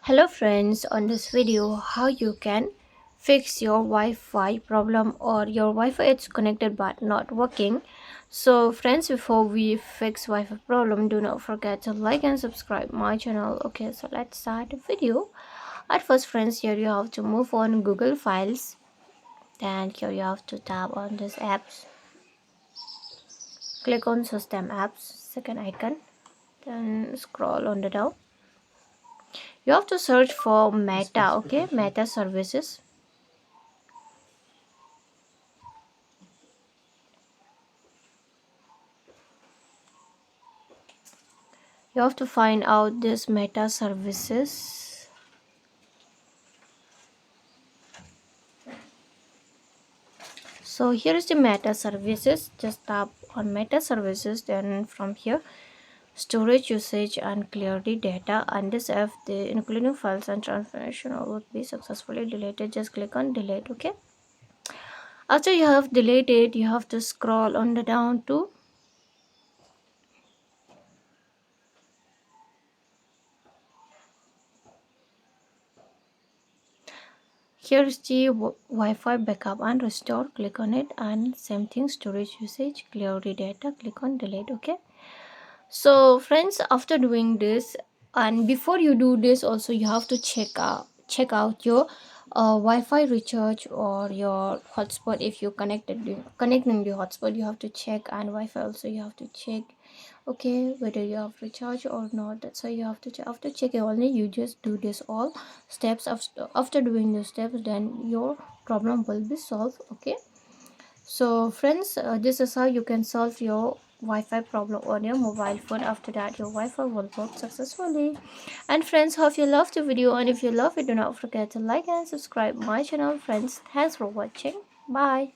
Hello friends, on this video how you can fix your Wi-Fi problem or your Wi-Fi is connected but not working. So friends, before we fix Wi-Fi problem, do not forget to like and subscribe my channel. Okay, so let's start the video. At first friends, here you have to move on Google Files. Then here you have to tap on this apps. Click on System Apps, second icon. Then scroll on the down. You have to search for Meta, okay, Meta services. You have to find out this Meta services. So here is the Meta services. Just tap on Meta services. Then from here, storage usage and clear the data. And this F, the including files and transformation would be successfully deleted. Just click on delete. Okay. After you have deleted, you have to scroll on the down to here's the Wi-Fi backup and restore. Click on it, and same thing, storage usage, clear the data. Click on delete. Okay. So friends, after doing this, and before you do this also, you have to check out your Wi-Fi recharge or your hotspot. If you connecting the hotspot, you have to check, and Wi-Fi also you have to check, okay, whether you have recharge or not. That's why you have to check. After checking only, you just do this all steps. After doing the steps, then your problem will be solved. Okay. So friends, this is how you can solve your Wi-Fi problem on your mobile phone. After that, your Wi-Fi will work successfully. And friends, hope you loved the video, and if you love it, do not forget to like and subscribe my channel. Friends, thanks for watching. Bye.